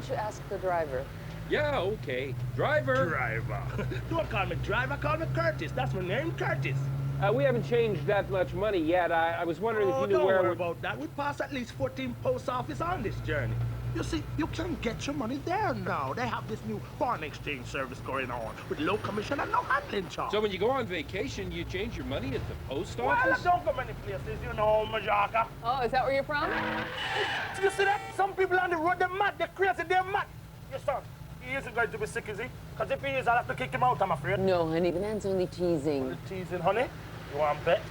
you ask the driver? Yeah, okay. Driver! Driver. Don't call me driver, call me Curtis. That's my name, Curtis. We haven't changed that much money yet. I was wondering if you knew don't where... worry about that. We pass at least 14 post office on this journey. You see, you can get your money there now. They have this new foreign exchange service going on with low commission and no handling charge. So when you go on vacation, you change your money at the post Well, office? I don't go many places, you know, Majorca. Oh, is that where you're from? You see that? Some people on the road, they're mad. They're crazy, they're mad. Your son, he isn't going to be sick, is he? Because if he is, I'll have to kick him out, I'm afraid. No, honey, the man's only teasing. Only teasing, honey? You want to bet?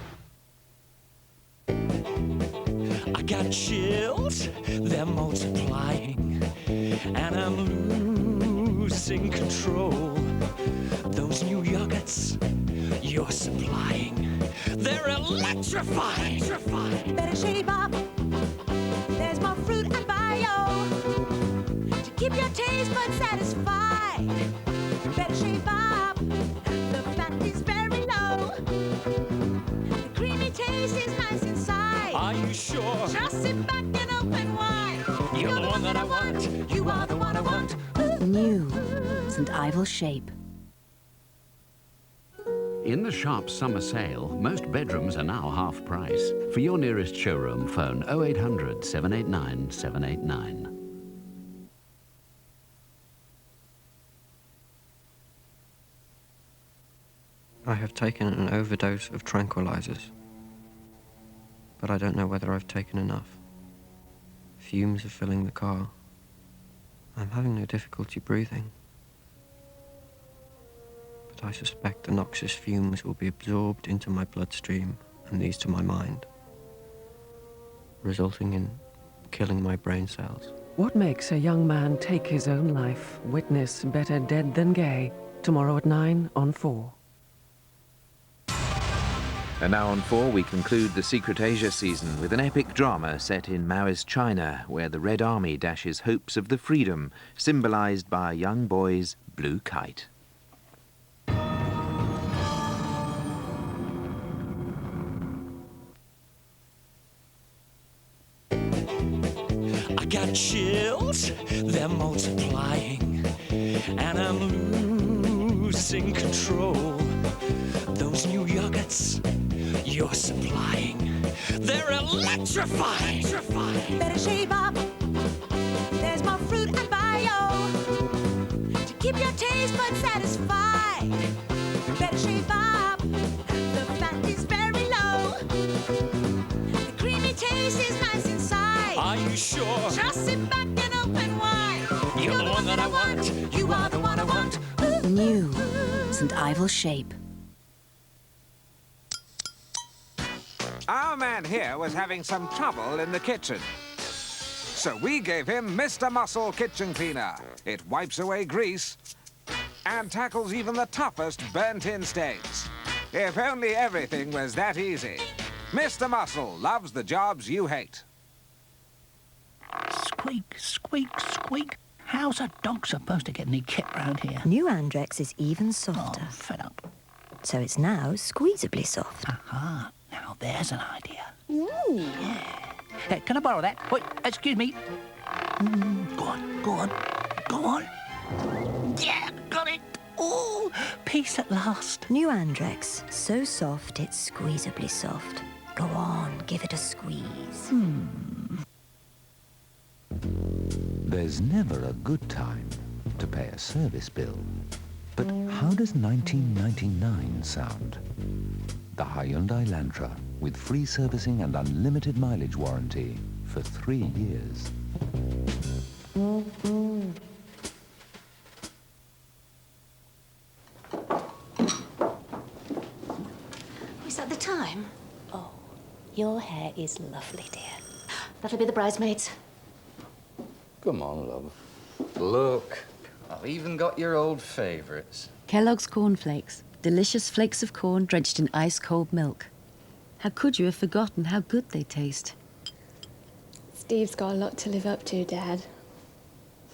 I got chills, they're multiplying, and I'm losing control. Those new yogurts you're supplying, they're electrifying. Better shape up. There's more fruit and bio to keep your taste buds satisfied. Better shape up. The fat is very low. The creamy taste is nice inside. Are you sure? Just sit back and open wide. You're the one that I want. You are the one I want. New St. Ivel Shape. In the Sharp summer sale, most bedrooms are now half price. For your nearest showroom, phone 0800 789 789. I have taken an overdose of tranquilizers, but I don't know whether I've taken enough. Fumes are filling the car. I'm having no difficulty breathing, but I suspect the noxious fumes will be absorbed into my bloodstream and these to my mind, resulting in killing my brain cells. What makes a young man take his own life? Witness Better Dead Than Gay, tomorrow at 9 on 4. And now on 4, we conclude the Secret Asia season with an epic drama set in Maoist China, where the Red Army dashes hopes of the freedom, symbolized by a young boy's blue kite. I got chills, they're multiplying, and I'm losing control. Those new yogurts you're supplying, they're electrifying. Better shape up. There's more fruit and bio to keep your taste buds satisfied. Better shape up. The fat is very low. The creamy taste is nice inside. Are you sure? Just sit back and open wide. You're the one that I want. You are the one I want. New St. Ivel Shape. Our man here was having some trouble in the kitchen. So we gave him Mr. Muscle Kitchen Cleaner. It wipes away grease and tackles even the toughest burnt-in stains. If only everything was that easy. Mr. Muscle loves the jobs you hate. Squeak, squeak, squeak. How's a dog supposed to get any kit round here? New Andrex is even softer. Oh, fed up. So it's now squeezably soft. Aha, now there's an idea. Ooh. Yeah. Hey, can I borrow that? Wait, excuse me. Go on, go on, go on. Yeah, got it. Oh, peace at last. New Andrex, so soft it's squeezably soft. Go on, give it a squeeze. There's never a good time to pay a service bill. But how does 1999 sound? The Hyundai Elantra with free servicing and unlimited mileage warranty for 3 years. Is that the time? Oh, your hair is lovely, dear. That'll be the bridesmaids. Come on, love. Look, I've even got your old favourites. Kellogg's Corn Flakes. Delicious flakes of corn drenched in ice-cold milk. How could you have forgotten how good they taste? Steve's got a lot to live up to, Dad.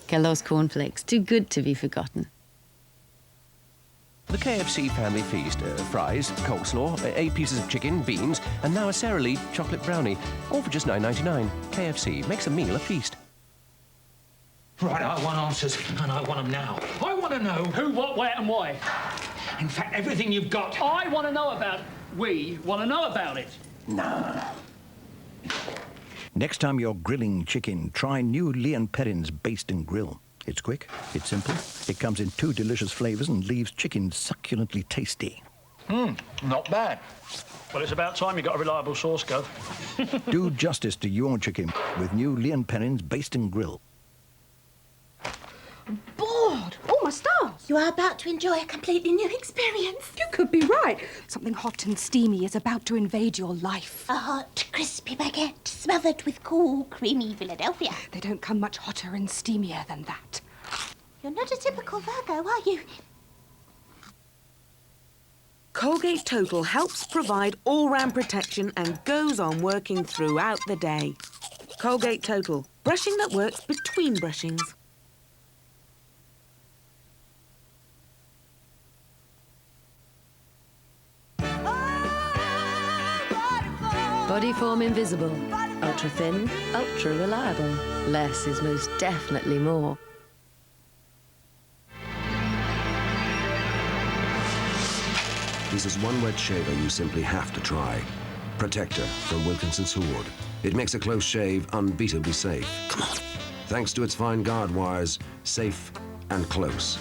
Kellogg's Corn Flakes, too good to be forgotten. The KFC family feast. Fries, coleslaw, 8 pieces of chicken, beans, and now a Sara Lee chocolate brownie. All for just $9.99. KFC makes a meal a feast. Right, I want answers, and I want them now. I want to know who, what, where, and why. In fact, everything you've got. I want to know about it. We want to know about it. No. Next time you're grilling chicken, try new Leon Perrin's Baste and Grill. It's quick, it's simple, it comes in 2 delicious flavours and leaves chicken succulently tasty. Not bad. Well, it's about time you got a reliable source, Gov. Do justice to your chicken with new Leon Perrin's Baste and Grill. Bored! Oh, my stars! You are about to enjoy a completely new experience. You could be right. Something hot and steamy is about to invade your life. A hot, crispy baguette smothered with cool, creamy Philadelphia. They don't come much hotter and steamier than that. You're not a typical Virgo, are you? Colgate Total helps provide all-round protection and goes on working throughout the day. Colgate Total, brushing that works between brushings. Bodyform Invisible. Ultra thin, ultra reliable. Less is most definitely more. This is one wet shaver you simply have to try. Protector from Wilkinson Sword. It makes a close shave unbeatably safe. Come on. Thanks to its fine guard wires, safe and close.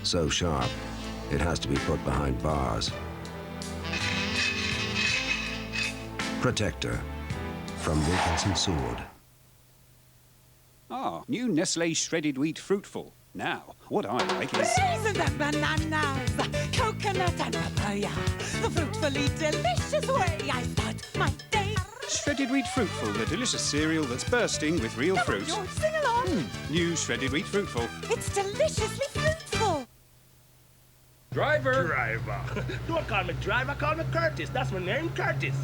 So sharp, it has to be put behind bars. Protector from Wilkinson Sword. Ah, new Nestle Shredded Wheat Fruitful. Now, what I like is... Raisins and bananas, coconut and papaya. The fruitfully delicious way I start my day. Shredded Wheat Fruitful, the delicious cereal that's bursting with real fruit. George, sing along. New Shredded Wheat Fruitful. It's deliciously fruitful. Driver! Don't call me driver, call me Curtis. That's my name, Curtis.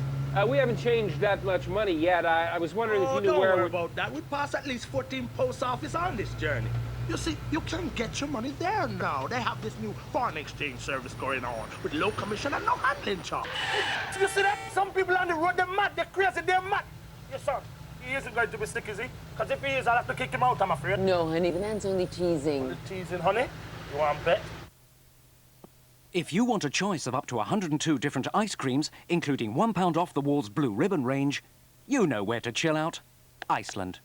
We haven't changed that much money yet. I was wondering if you knew don't where... worry about that. We pass at least 14 post offices on this journey. You see, you can get your money there now. They have this new foreign exchange service going on with low commission and no handling charge. You see that? Some people on the road, they're mad. They're crazy. They're mad. Yes, sir. He isn't going to be sick, is he? Because if he is, I'll have to kick him out, I'm afraid. No, honey, the man's only teasing. Only teasing, honey? You want to bet? If you want a choice of up to 102 different ice creams, including £1 off the Wall's Blue Ribbon range, you know where to chill out. Iceland.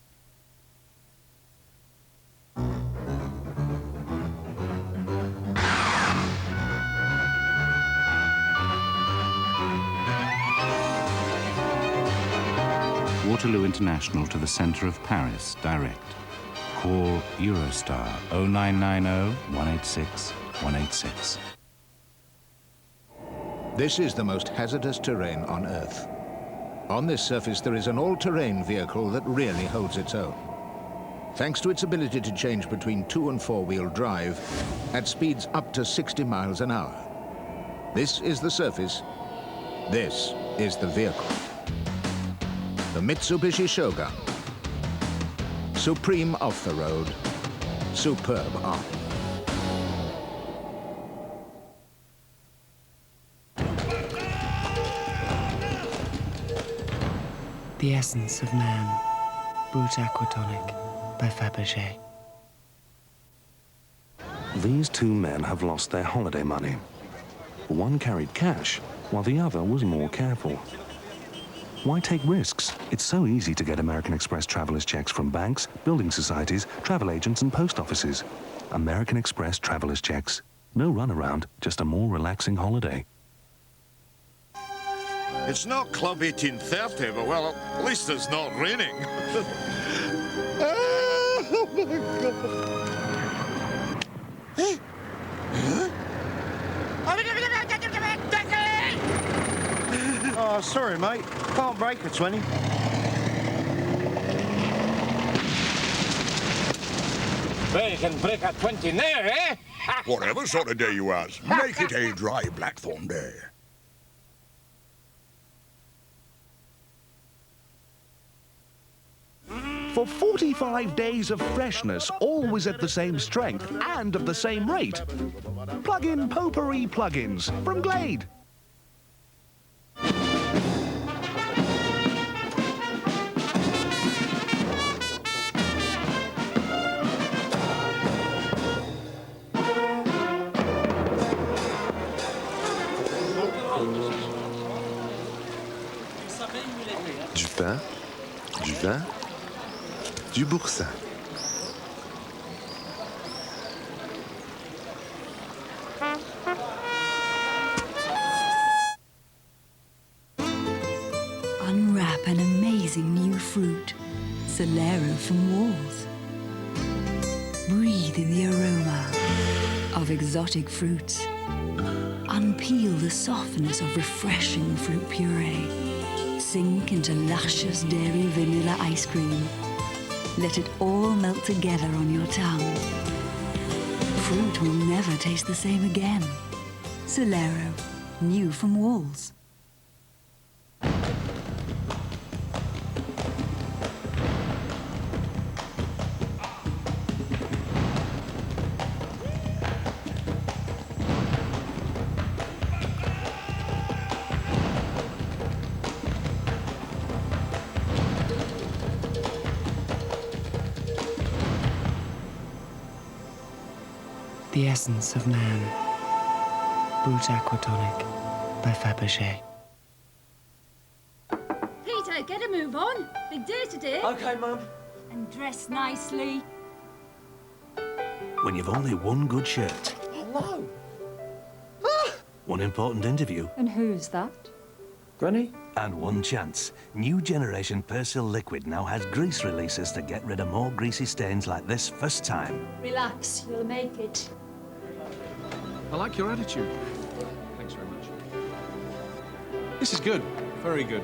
Waterloo International to the centre of Paris, direct. Call Eurostar 0990 186 186. This is the most hazardous terrain on Earth. On this surface, there is an all-terrain vehicle that really holds its own. Thanks to its ability to change between 2- and 4-wheel drive at speeds up to 60 miles an hour. This is the surface. This is the vehicle. The Mitsubishi Shogun. Supreme off the road, superb on. The Essence of Man, Brut Aquatonic by Fabergé. These two men have lost their holiday money. One carried cash, while the other was more careful. Why take risks? It's so easy to get American Express travelers' checks from banks, building societies, travel agents, and post offices. American Express travelers' checks. No runaround, just a more relaxing holiday. It's not Club 1830, but, well, at least it's not raining. Oh, my God. Huh? Oh, sorry, mate. Can't break a 20. Well, you can break a 20 now, eh? Whatever sort of day you has, make it a dry blackthorn day. For 45 days of freshness, always at the same strength and of the same rate. Plug-in potpourri plugins from Glade. Du pain, du vin, du boursin. Unwrap an amazing new fruit. Solero from Walls. Breathe in the aroma of exotic fruits. Unpeel the softness of refreshing fruit puree. Sink into luscious dairy vanilla ice cream. Let it all melt together on your tongue. Fruit will never taste the same again. Solero, new from Walls. The Essence of Man. Brut Aquatonic by Fabergé. Peter, get a move on. Big day today. Okay, Mum. And dress nicely. When you've only one good shirt, Hello. one important interview, And who's that? Granny? and one chance, new generation Persil liquid now has grease releases to get rid of more greasy stains like this first time. Relax, you'll make it. I like your attitude. Thanks very much. This is good. Very good.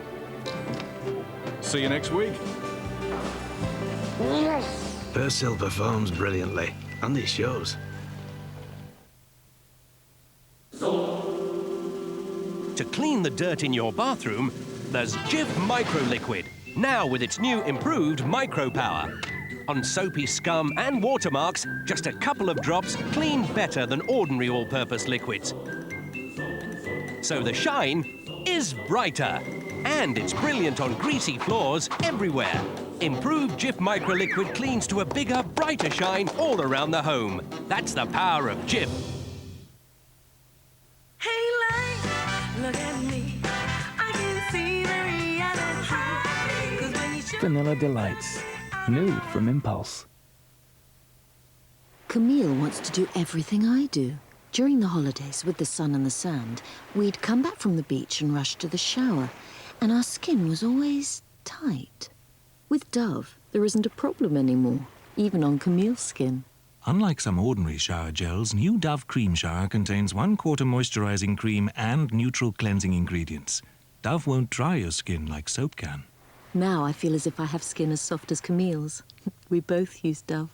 See you next week. Yes! Persil performs brilliantly, and it shows. To clean the dirt in your bathroom, there's Jif Micro Liquid, now with its new improved micro power. On soapy scum and watermarks, just a couple of drops clean better than ordinary all-purpose liquids. So the shine is brighter, and it's brilliant on greasy floors everywhere. Improved Jif Micro Liquid cleans to a bigger, brighter shine all around the home. That's the power of Jif. Hey, light, look at me. I can see the reality. 'Cause when you show Vanilla Delights. New from Impulse. Camille wants to do everything I do. During the holidays with the sun and the sand, we'd come back from the beach and rush to the shower, and our skin was always tight. With Dove, there isn't a problem anymore, even on Camille's skin. Unlike some ordinary shower gels, new Dove Cream Shower contains 1/4 moisturizing cream and neutral cleansing ingredients. Dove won't dry your skin like soap can. Now I feel as if I have skin as soft as Camille's. We both use Dove.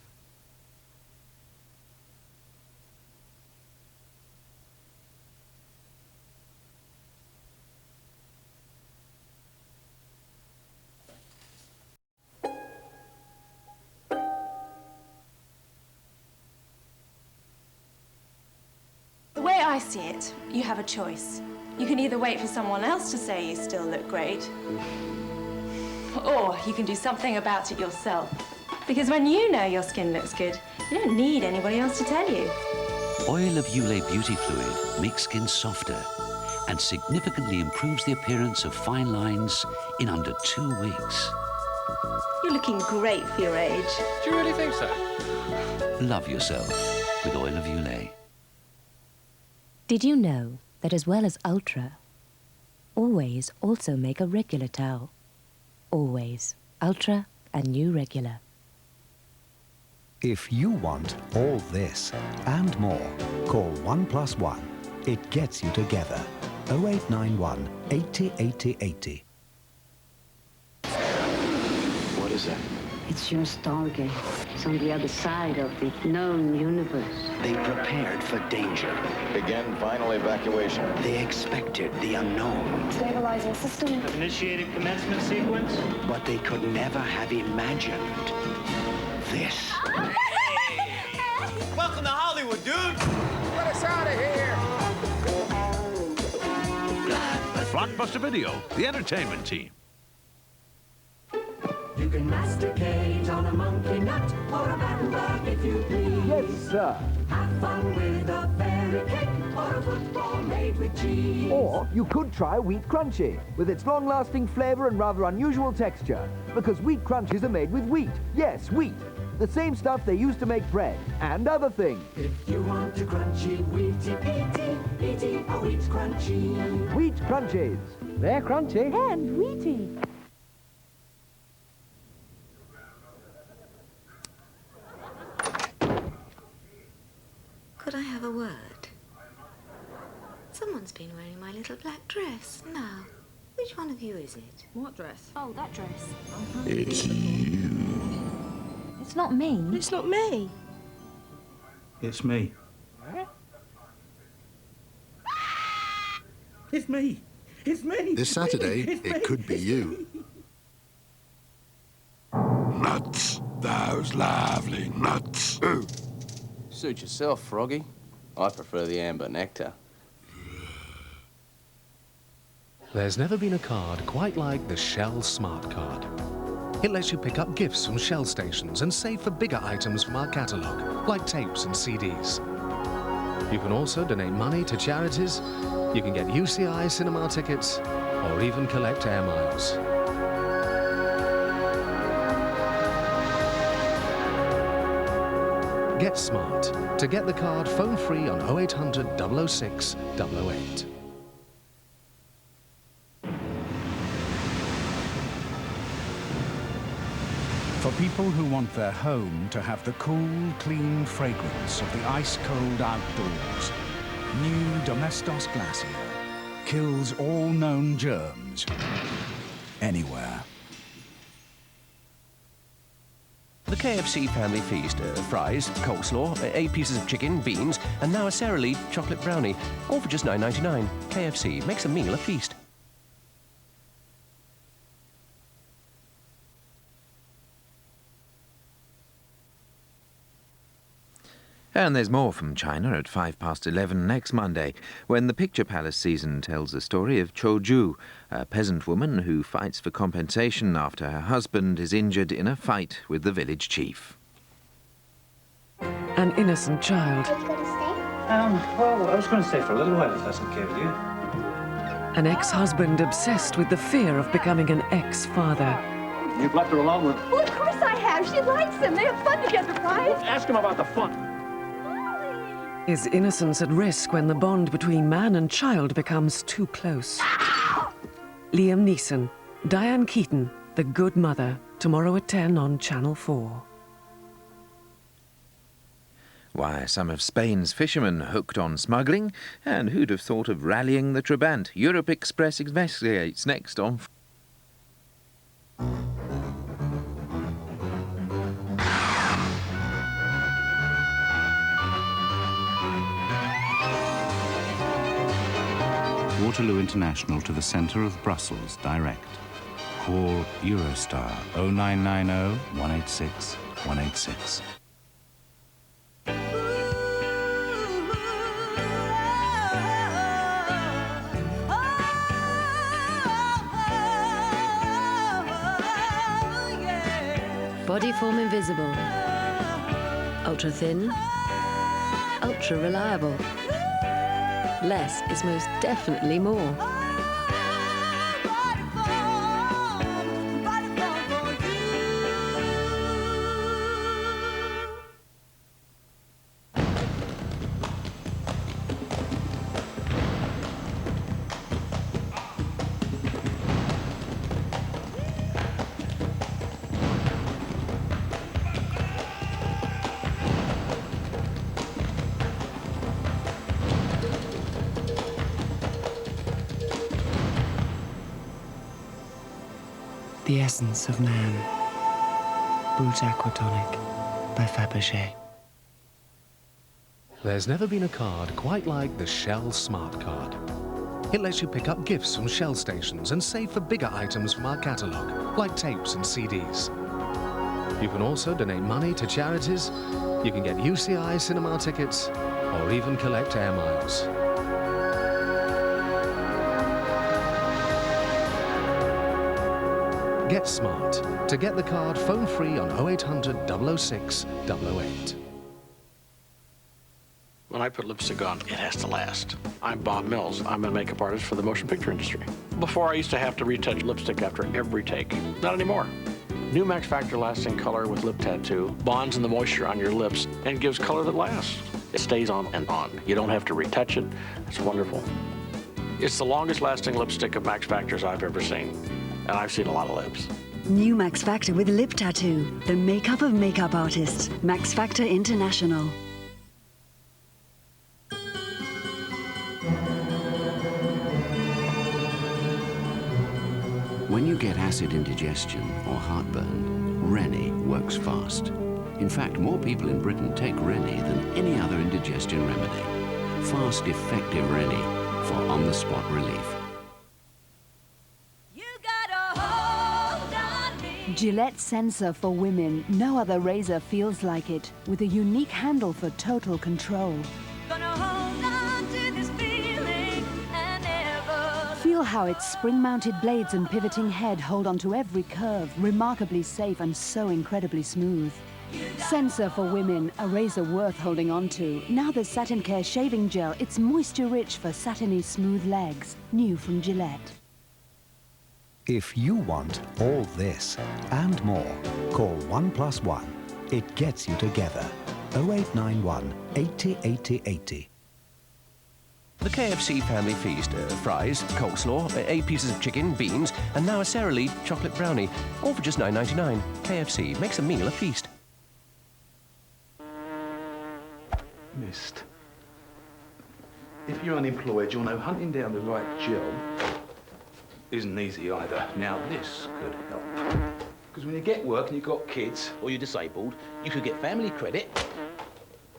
The way I see it, you have a choice. You can either wait for someone else to say you still look great, or you can do something about it yourself. Because when you know your skin looks good, you don't need anybody else to tell you. Oil of Ulay Beauty Fluid makes skin softer and significantly improves the appearance of fine lines in under 2 weeks. You're looking great for your age. Do you really think so? Love yourself with Oil of Ulay. Did you know that as well as Ultra, Always also make a regular towel? Always, Ultra and new regular. If you want all this and more, call 1+1. It gets you together. 0891 80 80 80. What is that? It's your Stargate. It's on the other side of the known universe. They prepared for danger. Begin final evacuation. They expected the unknown. Stabilizing system. Initiated commencement sequence. But they could never have imagined this. Welcome to Hollywood, dude! Get us out of here! Blockbuster Video, the entertainment team. You can masticate on a monkey nut or a man bug if you please. Yes, sir. Have fun with a fairy cake or a Or you could try Wheat Crunchy, with its long-lasting flavour and rather unusual texture. Because Wheat Crunchies are made with wheat. Yes, wheat. The same stuff they use to make bread and other things. If you want a crunchy, wheaty, eaty, a Wheat Crunchy. Wheat Crunchies. They're crunchy. And wheaty. Could I have a word? Someone's been wearing my little black dress. Now, which one of you is it? What dress? Oh, that dress. It's you. It's not me. It's not me. It's me. It's me. It's me. This Saturday, it could be you. Nuts. Those lovely nuts. Ooh. Suit yourself, Froggy. I prefer the amber nectar. There's never been a card quite like the Shell Smart Card. It lets you pick up gifts from Shell stations and save for bigger items from our catalogue, like tapes and CDs. You can also donate money to charities, you can get UCI cinema tickets, or even collect air miles. Get smart. To get the card, phone free on 0800 006 008. For people who want their home to have the cool, clean fragrance of the ice-cold outdoors, new Domestos Glacier kills all known germs anywhere. The KFC family feast. Fries, coleslaw, 8 pieces of chicken, beans, and now a Sara Lee chocolate brownie. All for just $9.99. KFC makes a meal a feast. And there's more from China at 11:05 next Monday, when the Picture Palace season tells the story of Cho Ju, a peasant woman who fights for compensation after her husband is injured in a fight with the village chief. An innocent child. Well, I was going to stay for a little while if that's okay with you. An ex-husband obsessed with the fear of becoming an ex-father. You've left her alone with... Well, of course I have. She likes him. They have fun together, right? Ask him about the fun. Is innocence at risk when the bond between man and child becomes too close? Liam Neeson, Diane Keaton, The Good Mother, tomorrow at 10 on Channel 4. Why, some of Spain's fishermen hooked on smuggling, and who'd have thought of rallying the Trabant? Europe Express investigates next on... Waterloo International to the centre of Brussels, direct. Call Eurostar 0990 186 186. Body form invisible. Ultra thin. Ultra reliable. Less is most definitely more. The Essence of Man. Brut Aquatonic by Fabergé. There's never been a card quite like the Shell Smart Card. It lets you pick up gifts from Shell stations and save for bigger items from our catalogue, like tapes and CDs. You can also donate money to charities, you can get UCI cinema tickets, or even collect air miles. Get smart. To get the card, phone free on 0800 006 008. Well, When I put lipstick on, it has to last. I'm Bob Mills. I'm a makeup artist for the motion picture industry. Before, I used to have to retouch lipstick after every take. Not anymore. New Max Factor Lasting Color with Lip Tattoo bonds in the moisture on your lips and gives color that lasts. It stays on and on. You don't have to retouch it. It's wonderful. It's the longest lasting lipstick of Max Factors I've ever seen. And I've seen a lot of lips. New Max Factor with Lip Tattoo. The makeup of makeup artists. Max Factor International. When you get acid indigestion or heartburn, Rennie works fast. In fact, more people in Britain take Rennie than any other indigestion remedy. Fast, effective Rennie for on-the-spot relief. Gillette Sensor for women. No other razor feels like it, with a unique handle for total control. Feel how its spring-mounted blades and pivoting head hold onto every curve, remarkably safe and so incredibly smooth. Sensor for women, a razor worth holding on to. Now the Satin Care Shaving Gel, it's moisture-rich for satiny smooth legs. New from Gillette. If you want all this and more, call 1+1. It gets you together. 0891 80 80 80. The KFC family feast. Fries, coleslaw, 8 pieces of chicken, beans, and now a Sara Lee chocolate brownie. All for just $9.99. KFC makes a meal a feast. Missed. If you're unemployed, you'll know hunting down the right job isn't easy either. Now, this could help. Because when you get work and you've got kids, or you're disabled, you could get family credit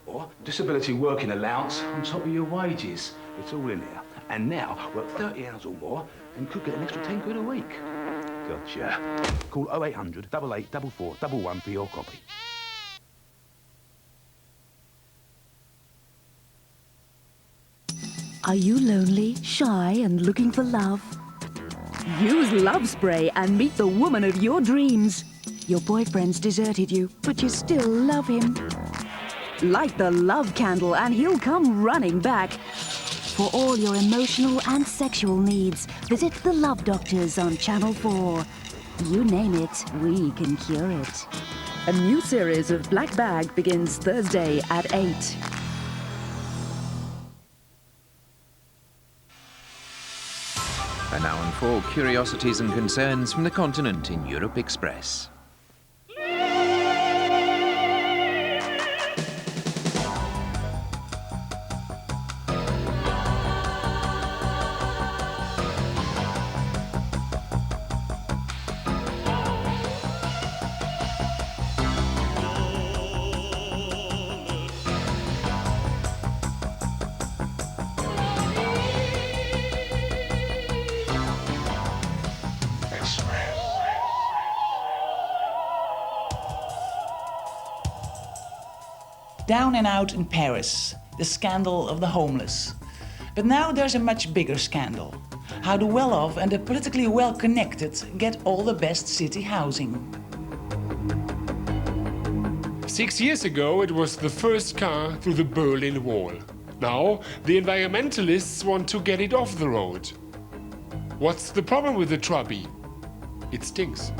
or disability working allowance on top of your wages. It's all in here. And now, work 30 hours or more and could get an extra 10 quid a week. Gotcha. Call 0800 8844 11 for your copy. Are you lonely, shy, and looking for love? Use Love Spray and meet the woman of your dreams. Your boyfriend's deserted you, but you still love him. Light the love candle and he'll come running back. For all your emotional and sexual needs, visit the Love Doctors on Channel 4. You name it, we can cure it. A new series of Black Bag begins Thursday at 8. And now on 4 curiosities and concerns from the continent in Europe Express. Down and out in Paris, the scandal of the homeless. But now there's a much bigger scandal. How the well-off and the politically well-connected get all the best city housing. 6 years ago, it was the first car through the Berlin Wall. Now, the environmentalists want to get it off the road. What's the problem with the Trabi? It stinks.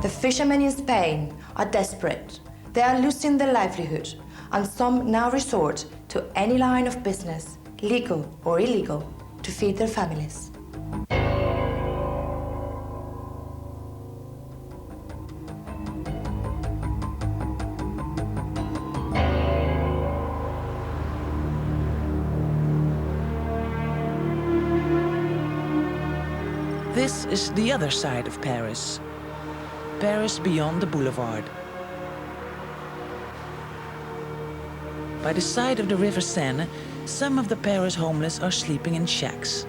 The fishermen in Spain are desperate. They are losing their livelihood, and some now resort to any line of business, legal or illegal, to feed their families. This is the other side of Paris. Paris beyond the boulevard. By the side of the River Seine, some of the Paris homeless are sleeping in shacks.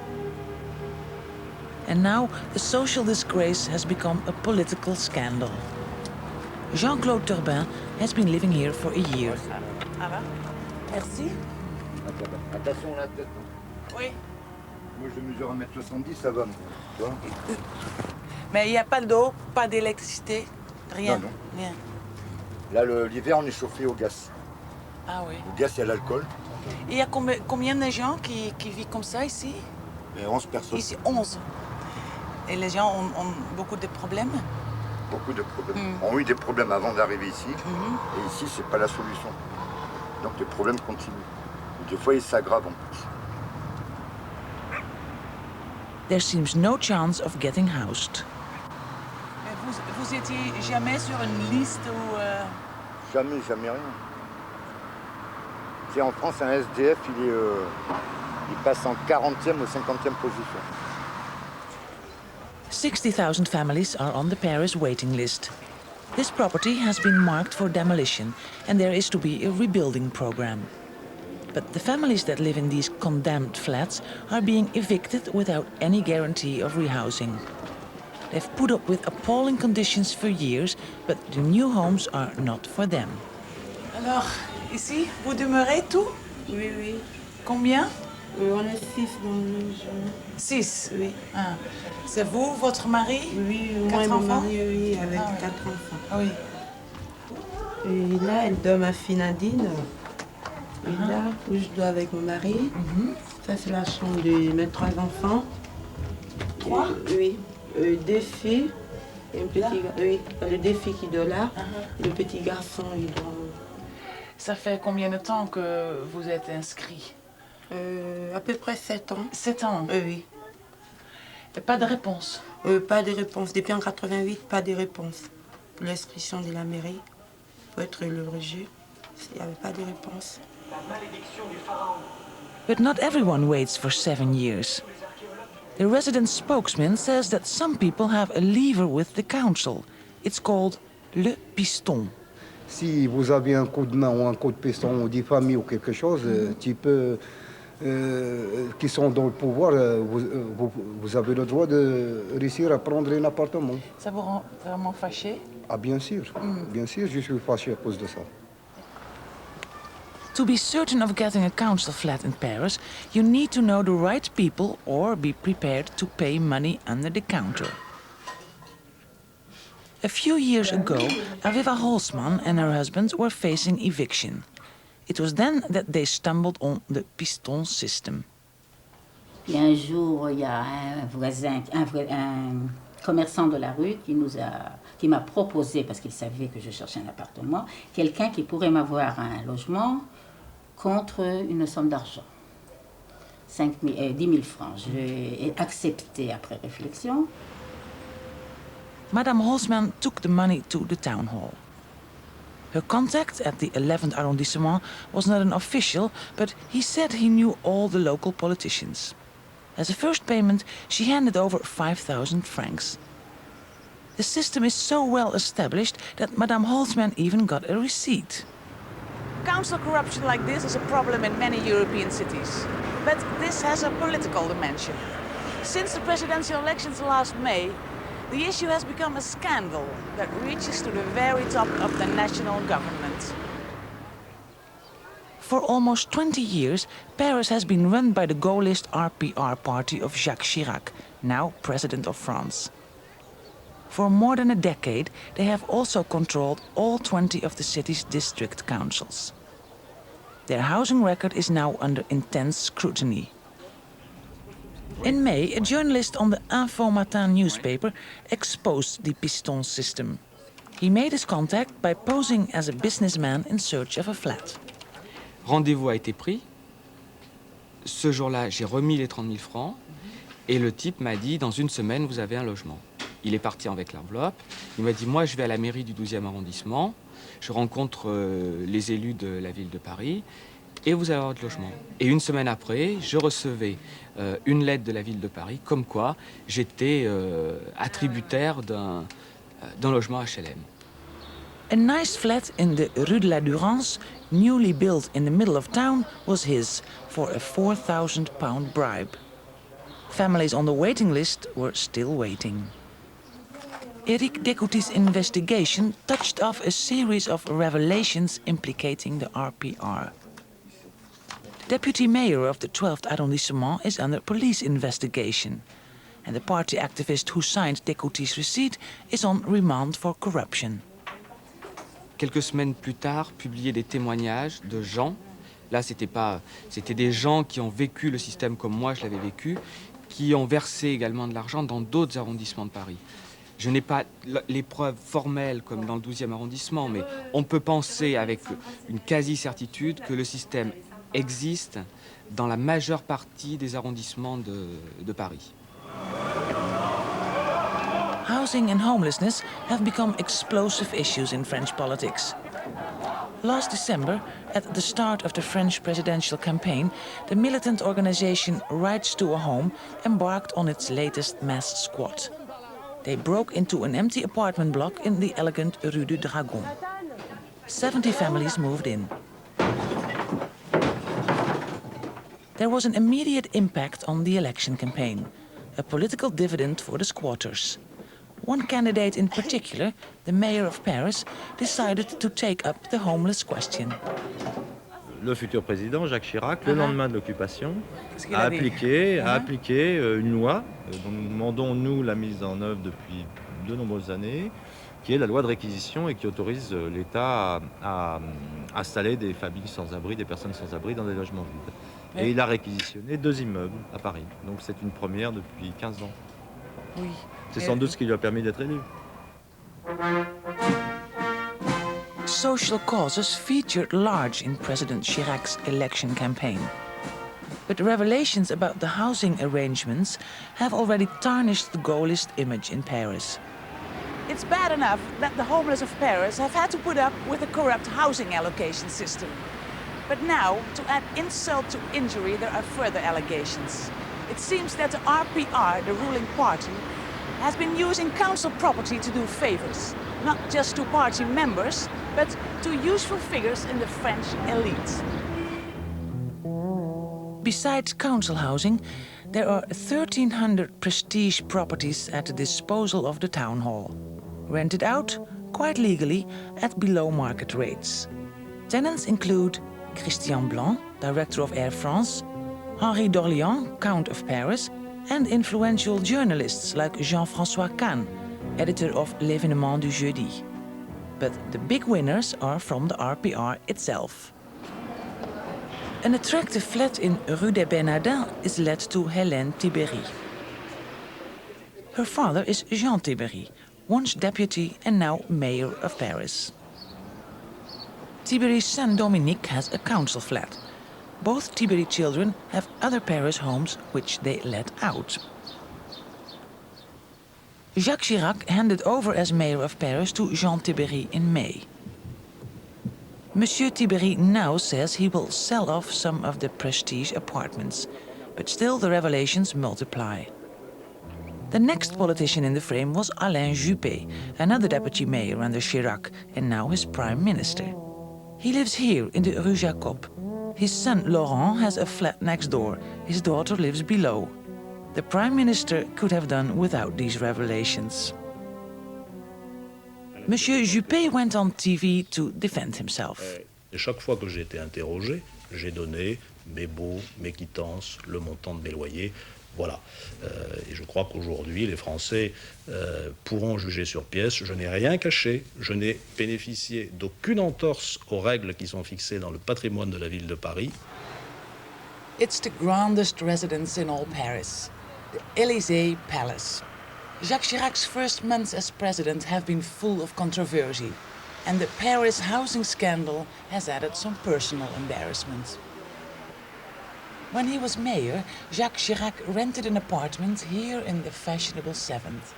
And now the social disgrace has become a political scandal. Jean-Claude Turbin has been living here for a year. Merci. Attention la tête. Oui. Moi je mesure 1m70, ça va. Tu vois? Mais il n'y a pas d'eau, pas d'électricité, rien. Non, non. Rien. Là, l'hiver, on est chauffé au gaz. Ah oui. Le gaz, c'est l'alcool. Il y a combien de gens qui vivent comme ça ici? 11 personnes. Ici, 11. Et les gens ont beaucoup de problèmes? Beaucoup de problèmes. Ont eu des problèmes avant d'arriver ici. Et ici, c'est pas la solution. Donc les problèmes continuent. Et des fois, ils s'aggravent en plus. There seems no chance of getting housed. Vous étiez jamais sur une liste ou... Jamais, jamais rien. C'est en France, un SDF, il passe en 40e ou 50e position. 60,000 families are on the Paris waiting list. This property has been marked for demolition and there is to be a rebuilding program. But the families that live in these condemned flats are being evicted without any guarantee of rehousing. They've put up with appalling conditions for years, but the new homes are not for them. Alors, ici, vous demeurez tout? Oui, oui. Combien? On est 6 dans le logement. 6? Oui. Ah. C'est vous, votre mari? Oui, moi 4 et enfants? mon mari, oui, avec Ah, oui. 4 enfants. Ah oui. Et là, elle dort ma fille Nadine. Et là, où je dors avec mon mari. Ça, c'est la chambre de mes 3 enfants. 3? Oui. 2 filles. Et un petit oui, le 2 filles qui dort là. Le petit garçon, il dort. Ça fait combien de temps que vous êtes inscrit? À peu près 7 ans. 7 ans? Oui. Et pas de réponse? Pas de réponse. Depuis en 88, pas de réponse. Pour l'inscription de la mairie, pour être logé, il n'y avait pas de réponse. La malédiction du pharaon. But not everyone waits for 7 years. The resident spokesman says that some people have a lever with the council. It's called le piston. Si vous avez un coup de main ou un coup de piston ou des familles ou quelque chose, qui sont dans le pouvoir, vous avez le droit de réussir à prendre un appartement. Ça vous rend vraiment fâché? Ah bien sûr, je suis fâché à cause de ça. To be certain of getting a council flat in Paris, you need to know the right people or be prepared to pay money under the counter. A few years ago, Aviva Holzman and her husband were facing eviction. It was then that they stumbled on the piston system. Et un jour, il y a un voisin, un commerçant de la rue qui m'a proposé, parce qu'il savait que je cherchais un appartement, quelqu'un qui pourrait m'avoir un logement contre une somme d'argent, 10 000 francs. Je l'ai accepté après réflexion. Madame Holzman took the money to the town hall. Her contact at the 11th arrondissement was not an official, but he said he knew all the local politicians. As a first payment, she handed over 5,000 francs. The system is so well established that Madame Holzman even got a receipt. Council corruption like this is a problem in many European cities. But this has a political dimension. Since the presidential elections last May, the issue has become a scandal that reaches to the very top of the national government. For almost 20 years, Paris has been run by the Gaullist RPR party of Jacques Chirac, now President of France. For more than a decade, they have also controlled all 20 of the city's district councils. Their housing record is now under intense scrutiny. In May, a journalist on the Info Matin newspaper exposed the piston system. He made his contact by posing as a businessman in search of a flat. Rendez-vous a été pris. Ce jour-là, j'ai remis les 30 000 francs et le type m'a dit, dans une semaine, vous avez un logement. Il est parti avec l'enveloppe. Il m'a dit, moi, je vais à la mairie du 12e arrondissement. Je rencontre les élus de la ville de Paris et vous allez avoir de logement. Et une semaine après, je recevais une lettre de la ville de Paris comme quoi j'étais attributaire d'un logement HLM. A nice flat in the Rue de la Durance, newly built in the middle of town, was his for a £4,000 bribe. Families on the waiting list were still waiting. Eric Decouty's investigation touched off a series of revelations implicating the RPR. The deputy mayor of the 12th arrondissement is under police investigation, and the party activist who signed Decouty's receipt is on remand for corruption. quelques semaines plus tard, publié des témoignages de gens. Là, c'était des gens qui ont vécu le système comme moi je l'avais vécu, qui ont versé également de l'argent dans d'autres arrondissements de Paris. Je n'ai pas les preuves formelles comme dans le 12e arrondissement, mais on peut penser avec une quasi-certitude que le système existe dans la majeure partie des arrondissements de Paris. Housing and homelessness have become explosive issues in French politics. Last December, at the start of the French presidential campaign, the militant organization Rights to a Home embarked on its latest mass squat. They broke into an empty apartment block in the elegant Rue du Dragon. 70 families moved in. There was an immediate impact on the election campaign, a political dividend for the squatters. One candidate in particular, the mayor of Paris, decided to take up the homeless question. Le futur président, Jacques Chirac, le lendemain de l'occupation, a appliqué une loi dont nous demandons, nous, la mise en œuvre depuis de nombreuses années, qui est la loi de réquisition et qui autorise l'État à installer des familles sans abri, des personnes sans abri dans des logements vides. Et il a réquisitionné 2 immeubles à Paris. Donc c'est une première depuis 15 ans. Oui. C'est sans doute ce qui lui a permis d'être élu. Social causes featured large in President Chirac's election campaign. But revelations about the housing arrangements have already tarnished the Gaullist image in Paris. It's bad enough that the homeless of Paris have had to put up with a corrupt housing allocation system. But now, to add insult to injury, there are further allegations. It seems that the RPR, the ruling party, has been using council property to do favors, not just to party members, but to useful figures in the French elite. Besides council housing, there are 1,300 prestige properties at the disposal of the town hall, rented out, quite legally, at below market rates. Tenants include Christian Blanc, director of Air France, Henri d'Orléans, Count of Paris, and influential journalists like Jean-François Kahn, editor of L'Événement du Jeudi. But the big winners are from the RPR itself. An attractive flat in Rue des Bernardins is let to Hélène Tibéry. Her father is Jean Tibéry, once deputy and now mayor of Paris. Tibéry's son Dominique has a council flat. Both Tibéry children have other Paris homes which they let out. Jacques Chirac handed over as mayor of Paris to Jean Tibéry in May. Monsieur Tibéry now says he will sell off some of the prestige apartments, but still the revelations multiply. The next politician in the frame was Alain Juppé, another deputy mayor under Chirac and now his prime minister. He lives here in the Rue Jacob. His son Laurent has a flat next door. His daughter lives below. The prime minister could have done without these revelations. Monsieur Juppé went on TV to defend himself. Et chaque fois que j'ai été interrogé, j'ai donné mes baux, mes quittances, le montant de mes loyers. Voilà. Et je crois qu'aujourd'hui, les Français pourront juger sur pièce. Je n'ai rien caché. Je n'ai bénéficié d'aucune entorse aux règles qui sont fixées dans le patrimoine de la ville de Paris. It's the grandest residence in all Paris, the Élysée Palace. Jacques Chirac's first months as president have been full of controversy, and the Paris housing scandal has added some personal embarrassment. When he was mayor, Jacques Chirac rented an apartment here in the fashionable 7th.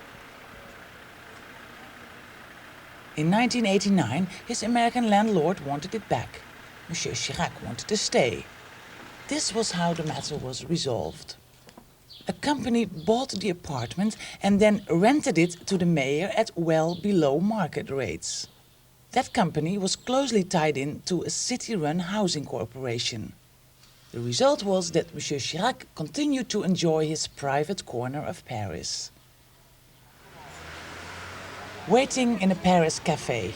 In 1989, his American landlord wanted it back. Monsieur Chirac wanted to stay. This was how the matter was resolved. A company bought the apartment and then rented it to the mayor at well below market rates. That company was closely tied in to a city-run housing corporation. The result was that Monsieur Chirac continued to enjoy his private corner of Paris. Waiting in a Paris cafe,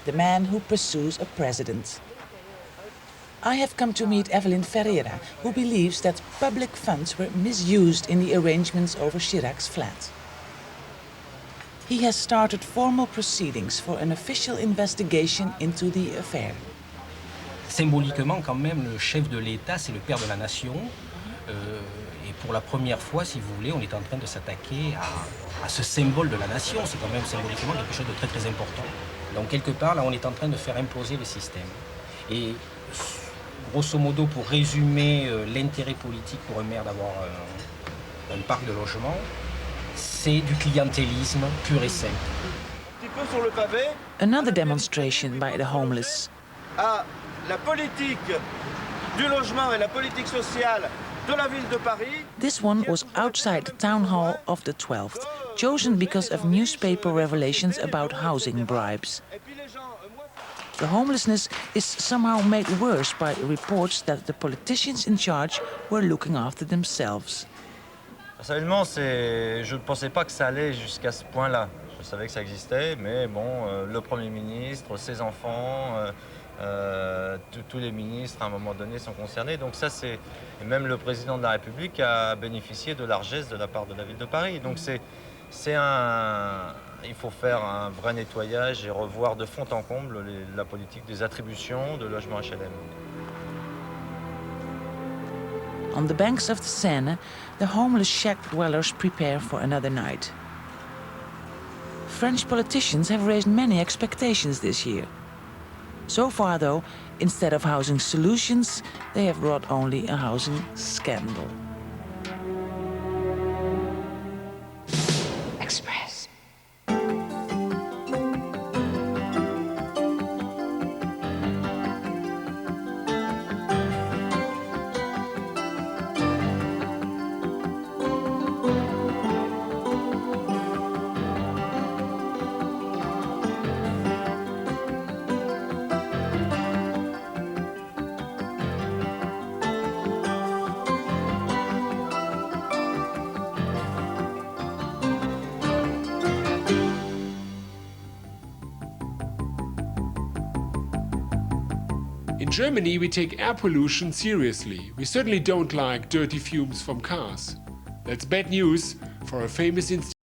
the man who pursues a president. I have come to meet Evelyn Ferreira, who believes that public funds were misused in the arrangements over Chirac's flat. He has started formal proceedings for an official investigation into the affair. Symboliquement, quand même, le chef de l'État, c'est le père de la nation. Et pour la première fois, si vous voulez, on est en train de s'attaquer à ce symbole de la nation. C'est quand même symboliquement quelque chose de très très important. Donc quelque part, là, on est en train de faire imploser le système. Et grosso modo, pour résumer l'intérêt politique pour un maire d'avoir un parc de logement, c'est du clientélisme pur et simple. Un petit peu sur le pavé. Another demonstration by the homeless. À la politique du logement et la politique sociale de la ville de Paris. This one was outside the town hall of the 12th, chosen because of newspaper revelations about housing bribes. The homelessness is somehow made worse by reports that the politicians in charge were looking after themselves. Personnellement, je ne pensais pas que ça allait jusqu'à ce point-là. Je savais que ça existait, mais bon, le Premier ministre, ses enfants, tous les ministres, à un moment donné, sont concernés. Donc ça, et même le président de la République a bénéficié de largesse de la part de la ville de Paris. Donc il faut faire un vrai nettoyage et revoir de fond en comble la politique des attributions de logements HLM. On the banks of the Seine, the homeless shack dwellers prepare for another night. French politicians have raised many expectations this year. So far, though, instead of housing solutions, they have brought only a housing scandal. Express. In Germany, we take air pollution seriously. We certainly don't like dirty fumes from cars. That's bad news for a famous institution.